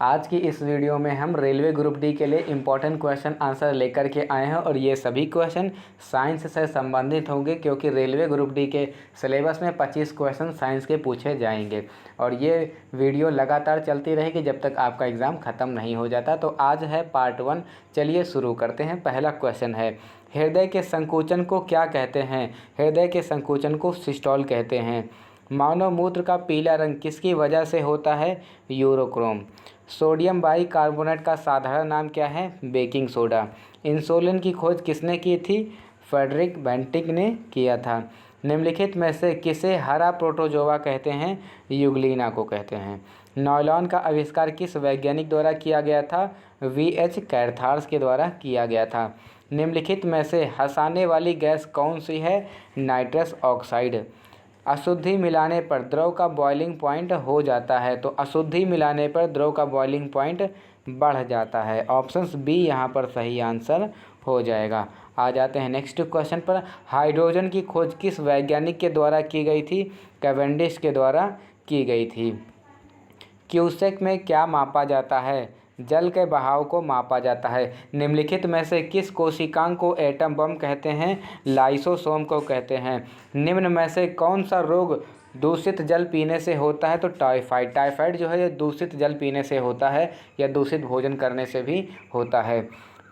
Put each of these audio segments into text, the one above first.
आज की इस वीडियो में हम रेलवे ग्रुप डी के लिए इम्पोर्टेंट क्वेश्चन आंसर लेकर के आए हैं और ये सभी क्वेश्चन साइंस से संबंधित होंगे क्योंकि रेलवे ग्रुप डी के सिलेबस में 25 क्वेश्चन साइंस के पूछे जाएंगे और ये वीडियो लगातार चलती रहेगी जब तक आपका एग्ज़ाम ख़त्म नहीं हो जाता। तो आज है पार्ट 1। चलिए शुरू करते हैं। पहला क्वेश्चन है, हृदय के संकोचन को क्या कहते हैं? हृदय के संकोचन को सिस्टोल कहते हैं। मानव मूत्र का पीला रंग किसकी वजह से होता है? यूरोक्रोम। सोडियम बाइकार्बोनेट का साधारण नाम क्या है? Baking soda. इंसुलिन की खोज किसने की थी? फ्रेडरिक बेंटिक ने किया था। निम्नलिखित में से किसे हरा प्रोटोजोआ कहते हैं? यूग्लिना को कहते हैं। नायलॉन का आविष्कार किस वैज्ञानिक द्वारा किया गया था? वी.एच. कैर्थार्स के द्वारा किया गया था। निम्नलिखित में से हंसाने वाली गैस कौन सी है? Nitrous oxide. अशुद्धि मिलाने पर द्रव का बॉइलिंग पॉइंट हो जाता है, तो अशुद्धि मिलाने पर द्रव का बॉइलिंग पॉइंट बढ़ जाता है। ऑप्शन बी यहाँ पर सही आंसर हो जाएगा। आ जाते हैं नेक्स्ट क्वेश्चन पर। हाइड्रोजन की खोज किस वैज्ञानिक के द्वारा की गई थी? कैवेंडिश के द्वारा की गई थी। क्यूसेक में क्या मापा जाता है? जल के बहाव को मापा जाता है। निम्नलिखित में से किस कोशिकांग को एटम बम कहते हैं? लाइसोसोम को कहते हैं। निम्न में से कौन सा रोग दूषित जल पीने से होता है? तो टाइफाइड। टाइफाइड जो है ये दूषित जल पीने से होता है या दूषित भोजन करने से भी होता है।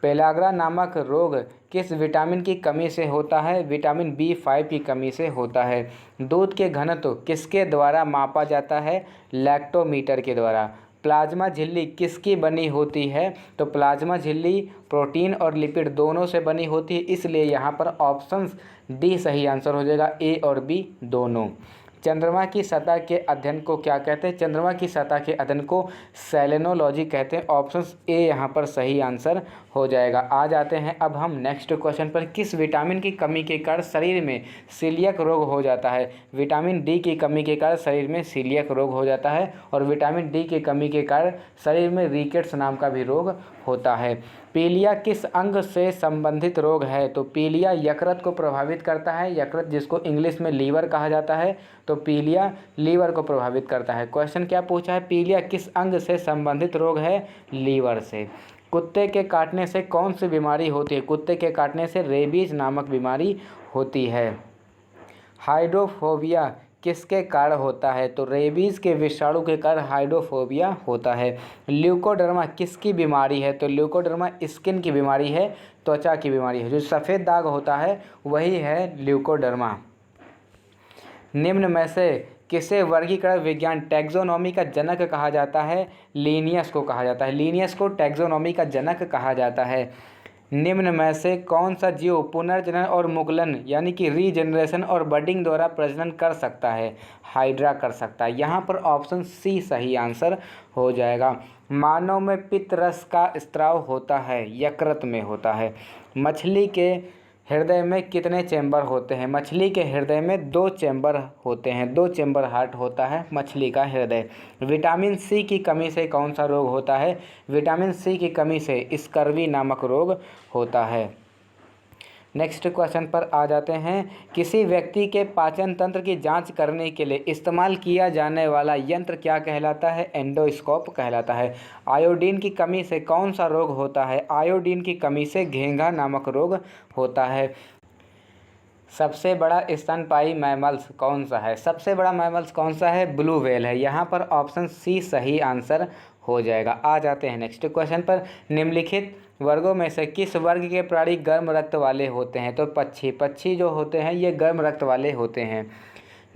पेलाग्रा नामक रोग किस विटामिन की कमी से होता है? विटामिन B5 की कमी से होता है। दूध के घनत्व किसके द्वारा मापा जाता है? लैक्टोमीटर के द्वारा। प्लाज्मा झिल्ली किसकी बनी होती है? तो प्लाज्मा झिल्ली प्रोटीन और लिपिड दोनों से बनी होती है, इसलिए यहाँ पर ऑप्शन डी सही आंसर हो जाएगा, ए और बी दोनों। चंद्रमा की सतह के अध्ययन को क्या कहते हैं? चंद्रमा की सतह के अध्ययन को सेलेनोलॉजी कहते हैं। ऑप्शन ए यहाँ पर सही आंसर हो जाएगा। आ जाते हैं अब हम नेक्स्ट क्वेश्चन पर। किस विटामिन की कमी के कारण शरीर में सीलियक रोग हो जाता है? विटामिन डी की कमी के कारण शरीर में सीलियक रोग हो जाता है और विटामिन डी की कमी के कारण शरीर में रिकेट्स नाम का भी रोग होता है। पीलिया किस अंग से संबंधित रोग है? तो पीलिया यकृत को प्रभावित करता है। यकृत जिसको इंग्लिश में लीवर कहा जाता है, तो पीलिया लीवर को प्रभावित करता है। क्वेश्चन क्या पूछा है? पीलिया किस अंग से संबंधित रोग है? लीवर से। कुत्ते के काटने से कौन सी बीमारी होती है? कुत्ते के काटने से रेबीज नामक बीमारी होती है। हाइड्रोफोबिया किसके कारण होता है? तो रेबीज के विषाणु के कारण हाइड्रोफोबिया होता है। ल्यूकोडर्मा किसकी बीमारी है? तो ल्यूकोडर्मा स्किन की बीमारी है, त्वचा की बीमारी है। जो सफ़ेद दाग होता है वही है ल्यूकोडर्मा। निम्न में से किसे वर्गीकरण विज्ञान टैक्सोनॉमी का जनक कहा जाता है? लिनियस को कहा जाता है। लिनियस को टैक्सोनॉमी का जनक कहा जाता है। निम्न में से कौन सा जीव पुनर्जनन और मुकुलन यानी कि रीजनरेशन और बडिंग द्वारा प्रजनन कर सकता है? हाइड्रा कर सकता है। यहाँ पर ऑप्शन सी सही आंसर हो जाएगा। मानव में पित्त रस का स्त्राव होता है, यकृत में होता है। मछली के हृदय में कितने चैम्बर होते हैं? मछली के हृदय में 2 चैम्बर होते हैं, 2 चैम्बर हार्ट होता है मछली का हृदय। विटामिन सी की कमी से कौन सा रोग होता है? विटामिन सी की कमी से स्कर्वी नामक रोग होता है। नेक्स्ट क्वेश्चन पर आ जाते हैं। किसी व्यक्ति के पाचन तंत्र की जांच करने के लिए इस्तेमाल किया जाने वाला यंत्र क्या कहलाता है? एंडोस्कोप कहलाता है। आयोडीन की कमी से कौन सा रोग होता है? आयोडीन की कमी से घेंघा नामक रोग होता है। सबसे बड़ा स्तनपायी मैमल्स कौन सा है? सबसे बड़ा मैमल्स कौन सा है? ब्लू व्हेल है। यहाँ पर ऑप्शन सी सही आंसर हो जाएगा। आ जाते हैं नेक्स्ट क्वेश्चन पर। निम्नलिखित वर्गों में से किस वर्ग के प्राणी गर्म रक्त वाले होते हैं? तो पक्षी। पक्षी जो होते हैं ये गर्म रक्त वाले होते हैं।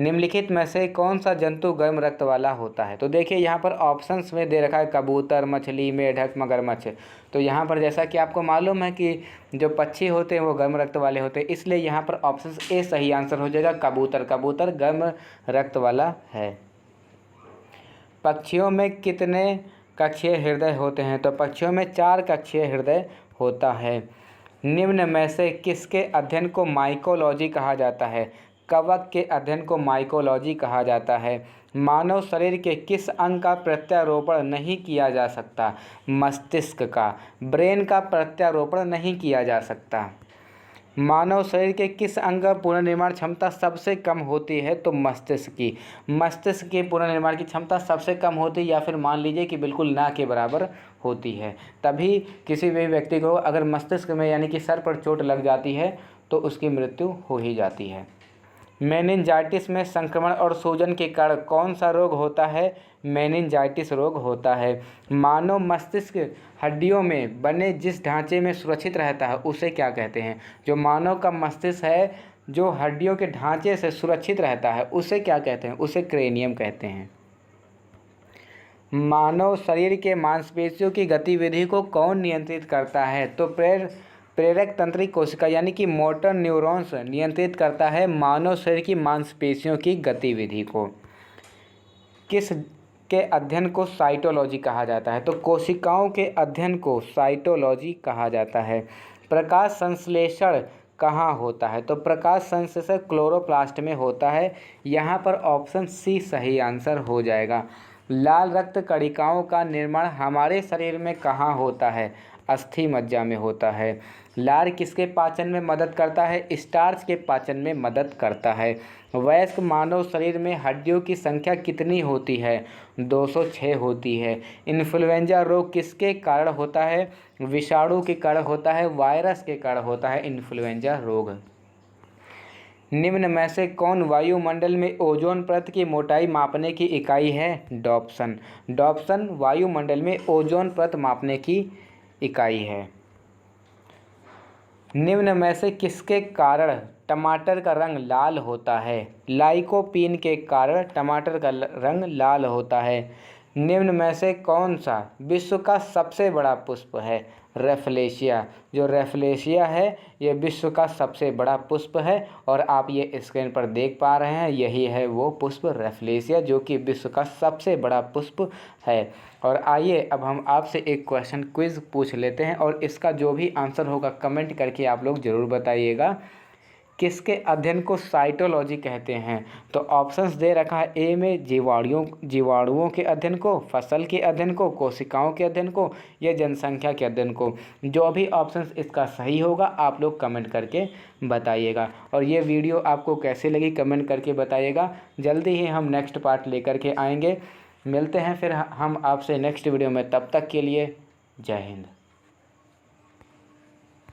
निम्नलिखित में से कौन सा जंतु गर्म रक्त वाला होता है? तो देखिए यहाँ पर ऑप्शंस में दे रखा है कबूतर, मछली, मेढक, मगरमच्छ। तो यहाँ पर जैसा कि आपको मालूम है कि जो पक्षी होते हैं वो गर्म रक्त वाले होते हैं, इसलिए यहाँ पर ऑप्शन ए सही आंसर हो जाएगा, कबूतर। कबूतर गर्म रक्त वाला है। पक्षियों में कितने कक्षीय हृदय होते हैं? तो पक्षियों में 4 कक्षीय हृदय होता है। निम्न में से किसके अध्ययन को माइकोलॉजी कहा जाता है? कवक के अध्ययन को माइकोलॉजी कहा जाता है। मानव शरीर के किस अंग का प्रत्यारोपण नहीं किया जा सकता? मस्तिष्क का। ब्रेन का प्रत्यारोपण नहीं किया जा सकता। मानव शरीर के किस अंग का पुनर्निर्माण क्षमता सबसे कम होती है? तो मस्तिष्क की। मस्तिष्क के पुनर्निर्माण की क्षमता सबसे कम होती है, या फिर मान लीजिए कि बिल्कुल ना के बराबर होती है। तभी किसी भी व्यक्ति को अगर मस्तिष्क में यानी कि सर पर चोट लग जाती है तो उसकी मृत्यु हो ही जाती है। मेनिंजाइटिस में संक्रमण और सूजन के कारण कौन सा रोग होता है? मेनिंजाइटिस रोग होता है। मानव मस्तिष्क हड्डियों में बने जिस ढांचे में सुरक्षित रहता है उसे क्या कहते हैं? जो मानव का मस्तिष्क है जो हड्डियों के ढांचे से सुरक्षित रहता है उसे क्या कहते हैं? उसे क्रेनियम कहते हैं। मानव शरीर के मांसपेशियों की गतिविधि को कौन नियंत्रित करता है? तो प्रेरक तंत्रिक कोशिका यानी कि मोटर न्यूरॉन्स नियंत्रित करता है मानव शरीर की मांसपेशियों की गतिविधि को। किस के अध्ययन को साइटोलॉजी कहा जाता है? तो कोशिकाओं के अध्ययन को साइटोलॉजी कहा जाता है। प्रकाश संश्लेषण कहाँ होता है? तो प्रकाश संश्लेषण क्लोरोप्लास्ट में होता है। यहाँ पर ऑप्शन सी सही आंसर हो जाएगा। लाल रक्त कणिकाओं का निर्माण हमारे शरीर में कहाँ होता है? अस्थि मज्जा में होता है। लार किसके पाचन में मदद करता है? स्टार्च के पाचन में मदद करता है। वयस्क मानव शरीर में हड्डियों की संख्या कितनी होती है? 206 होती है। इन्फ्लुएंजा रोग किसके कारण होता है? विषाणु के कारण होता है, वायरस के कारण होता है इन्फ्लुएंजा रोग। निम्न में से कौन वायुमंडल में ओजोन परत की मोटाई मापने की इकाई है? डॉप्सन। डॉप्सन वायुमंडल में ओजोन परत मापने की इकाई है। निम्न में से किसके कारण टमाटर का रंग लाल होता है? लाइकोपीन के कारण टमाटर का रंग लाल होता है। निम्न में से कौन सा विश्व का सबसे बड़ा पुष्प है? रेफलेशिया। जो रेफलेशिया है ये विश्व का सबसे बड़ा पुष्प है और आप ये स्क्रीन पर देख पा रहे हैं, यही है वो पुष्प रेफलेशिया जो कि विश्व का सबसे बड़ा पुष्प है। और आइए अब हम आपसे एक क्वेश्चन क्विज़ पूछ लेते हैं और इसका जो भी आंसर होगा कमेंट करके आप लोग ज़रूर बताइएगा। किसके अध्ययन को साइटोलॉजी कहते हैं? तो ऑप्शंस दे रखा है ए में जीवाणुओं के अध्ययन को, फसल के अध्ययन को, कोशिकाओं के अध्ययन को या जनसंख्या के अध्ययन को। जो भी ऑप्शंस इसका सही होगा आप लोग कमेंट करके बताइएगा। और ये वीडियो आपको कैसी लगी कमेंट करके बताइएगा। जल्दी ही हम नेक्स्ट पार्ट लेकर के आएंगे। मिलते हैं फिर हम आपसे नेक्स्ट वीडियो में, तब तक के लिए जय हिंद।